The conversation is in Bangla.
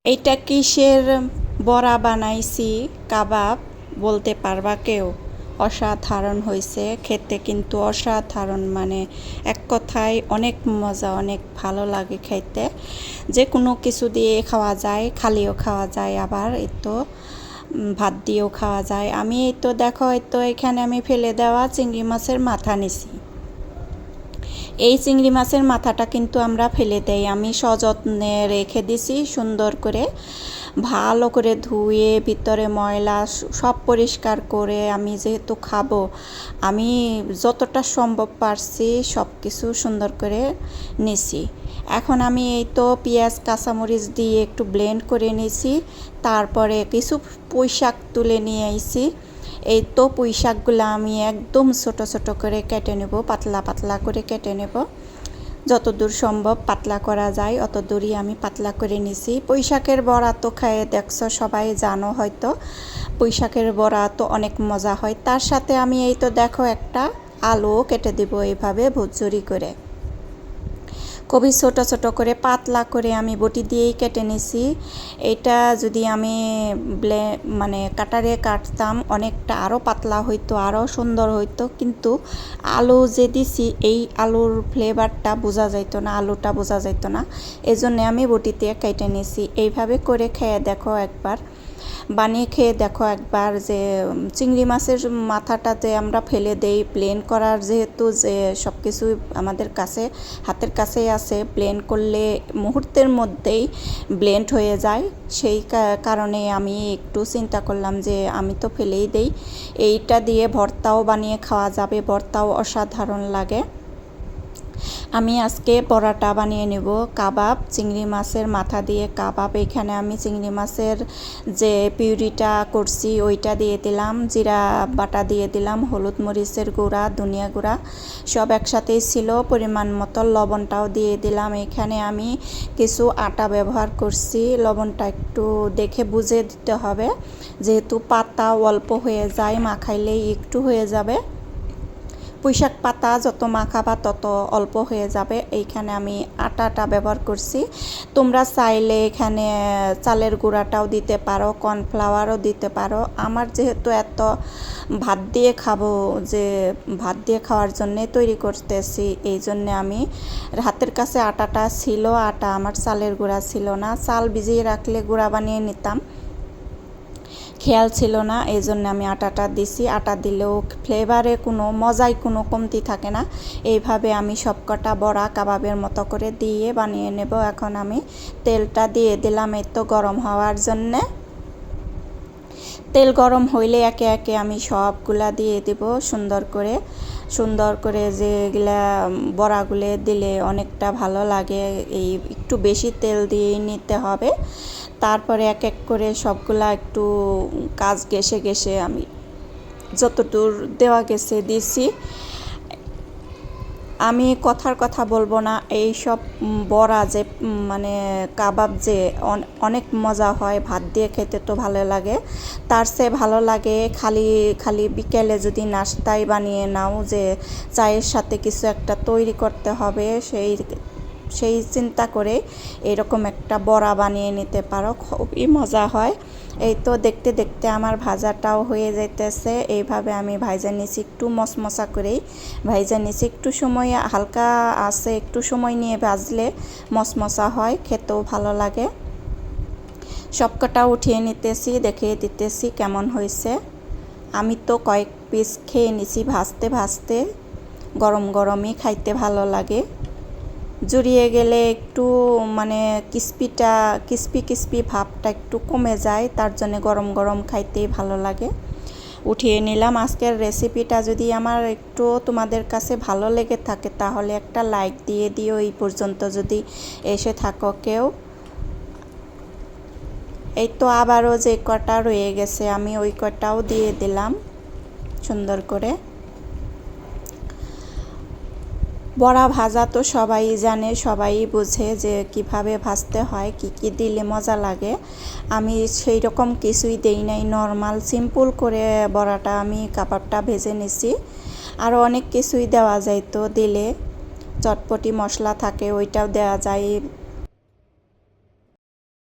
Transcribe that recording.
এইটা কিসের বড়া বানাইছি কাবাব বলতে পারবা কেউ? অসাধারণ হয়েছে খেতে, কিন্তু অসাধারণ, মানে এক কথায় অনেক মজা, অনেক ভালো লাগে খেতে। যে কোনো কিছু দিয়ে খাওয়া যায়, খালিও খাওয়া যায়, আবার এই তো ভাত দিয়েও খাওয়া যায়। আমি এই তো দেখো, এই তো এখানে আমি ফেলে দেওয়া চিংড়ি মাছের মাথা নিছি। এই চিংড়ি মাছের মাথাটা কিন্তু আমরা ফেলে দেই, আমি সযত্নে রেখে দিছি সুন্দর করে, ভালো করে ধুয়ে ভিতরে ময়লা সব পরিষ্কার করে। আমি যেহেতু খাবো, আমি যতটা সম্ভব পারছি সব কিছু সুন্দর করে নিছি। এখন আমি এই তো পেঁয়াজ কাঁচামরিচ দিয়ে একটু ব্লেন্ড করে নিছি, তারপরে কিছু পুঁই শাক তুলে নিয়ে আইছি। এই তো পুঁই শাকগুলো আমি একদম ছোট ছোট করে কেটে নেব, পাতলা পাতলা করে কেটে নেব, যতদূর সম্ভব পাতলা করা যায় অত দূরই আমি পাতলা করে নিছি। পুঁই শাকের বড়া তো খেয়ে দেখছো, সবাই জানো হয়তো। পুঁই শাকের বড়া তো অনেক মজা হয়। তার সাথে আমি এই তো দেখো একটা আলু কেটে দিব এইভাবে ভুজুরি করে, খুবই ছোট ছোট করে পাতলা করে আমি বটি দিয়েই কেটে নিছি। এটা যদি আমি মানে কাটারে কাটতাম অনেকটা আরও পাতলা হইতো, আরও সুন্দর হইতো, কিন্তু আলু যে দিছি এই আলুর ফ্লেভারটা বোঝা যাইতো না, আলুটা বোঝা যাইতো না, এই জন্যে আমি বটিতে কেটে নিছি। এইভাবে করে খেয়ে দেখো একবার, বানিয়ে খেয়ে দেখো একবার, যে চিংড়ি মাছের মাথাটাতে আমরা ফেলে দেই প্লেন করার, যেহেতু যে সব কিছুই আমাদের কাছে হাতের কাছেই আছে, প্লেন করলে মুহূর্তের মধ্যেই ব্লেন্ড হয়ে যায়। সেই কারণে আমি একটু চিন্তা করলাম যে আমি তো ফেলেই দেই, এইটা দিয়ে ভর্তাও বানিয়ে খাওয়া যাবে, ভর্তাও অসাধারণ লাগে। আমি আজকে পরোটা বানিয়ে নেব, কাবাব, চিংড়ি মাছের মাথা দিয়ে কাবাব। এখানে আমি চিংড়ি মাছের যে পিউরিটা করছি ওইটা দিয়ে দিলাম, জিরা বাটা দিয়ে দিলাম, হলুদ মরিচের গুঁড়া, ধনিয়া গুঁড়া সব একসাথেই ছিল, পরিমাণ মতো লবণটাও দিয়ে দিলাম। এখানে আমি কিছু আটা ব্যবহার করছি, লবণটা একটু দেখে বুঝে দিতে হবে, যেহেতু পাতা অল্প হয়ে যায়, মাখাইলেই একটু হয়ে যাবে। পুঁইশাক পাতা যত মাখাবা তত অল্প হয়ে যাবে। এইখানে আমি আটাটা ব্যবহার করছি, তোমরা চাইলে এখানে চালের গুঁড়াটাও দিতে পারো, কর্নফ্লাওয়ারও দিতে পারো। আমার যেহেতু এত ভাত দিয়ে খাবো, যে ভাত দিয়ে খাওয়ার জন্যে তৈরি করতেছি, এই জন্যে আমি হাতের কাছে আটাটা ছিল, আটা আমার চালের গুঁড়া ছিল না, চাল ভিজিয়ে রাখলে গুঁড়া বানিয়ে নিতাম, খেয়াল ছিল না, এই জন্য আমি আটাটা দিছি। আটা দিলেও ফ্লেভারে কোনো মজায় কোনো কমতি থাকে না। এইভাবে আমি সবকটা বড়া কাবাবের মতো করে দিয়ে বানিয়ে নেব। এখন আমি তেলটা দিয়ে দিলাম এই তো গরম হওয়ার জন্যে। তেল গরম হইলে একে একে আমি সবগুলা দিয়ে দেব সুন্দর করে যেগুলা বড়াগুলো দিলে অনেকটা ভালো লাগে, এই একটু বেশি তেল দিয়ে নিতে হবে। তারপরে এক এক করে সবগুলা একটু কাজ ঘেঁষে আমি যতদূর দেওয়া গেছে দিছি। আমি কথার কথা বলবো না, এই সব বড়া যে মানে কাবাব যে অনেক মজা হয়, ভাত দিয়ে খেতে তো ভালো লাগে, তার চেয়ে ভালো লাগে খালি খালি বিকেলে যদি নাস্তায় বানিয়ে নাও, যে চায়ের সাথে কিছু একটা তৈরি করতে হবে, সেই চিন্তা করে এরকম একটা বড়া বানিয়ে নিতে পারো, খুবই মজা হয়। এই তো দেখতে দেখতে আমার ভাজাটাও হয়ে যাইতেছে। এইভাবে আমি ভাইজা নিছি, একটু মশমশা করেই ভাইজা নিছি, একটু সময় হালকা আছে, একটু সময় নিয়ে ভাজলে মশমশা হয়, খেতেও ভালো লাগে। সবকটা উঠিয়ে নিতেছি, দেখিয়ে দিতেছি কেমন হয়েছে। আমি তো কয়েক পিস খেয়ে নিছি ভাজতে ভাজতে, গরম গরমই খাইতে ভালো লাগে। জুড়িয়ে গেলে একটু মানে ক্রিস্পি ভাবটা একটু কমে যায়, তার জন্য গরম গরম খাইতেই ভালো লাগে। উঠিয়ে নিলাম। আজকের রেসিপিটা যদি আমার একটু তোমাদের কাছে ভালো লেগে থাকে তাহলে একটা লাইক দিয়ে দিও, এই পর্যন্ত যদি এসে থাকো কেউ। এই তো আবারও যে কটা রয়ে গেছে আমি ওই কটাও দিয়ে দিলাম সুন্দর করে। বড়া ভাজা তো সবাই জানে, সবাই বোঝে যে কিভাবে ভাজতে হয়, কি কি দিলে মজা লাগে। আমি সেই রকম কিছুই দেই নাই, নর্মাল সিম্পল করে বড়াটা আমি কাবাবটা ভেজে নিছি। আরও অনেক কিছুই দেওয়া যায় তো দিলে, চটপটি মশলা থাকে ওইটাও দেওয়া যায়,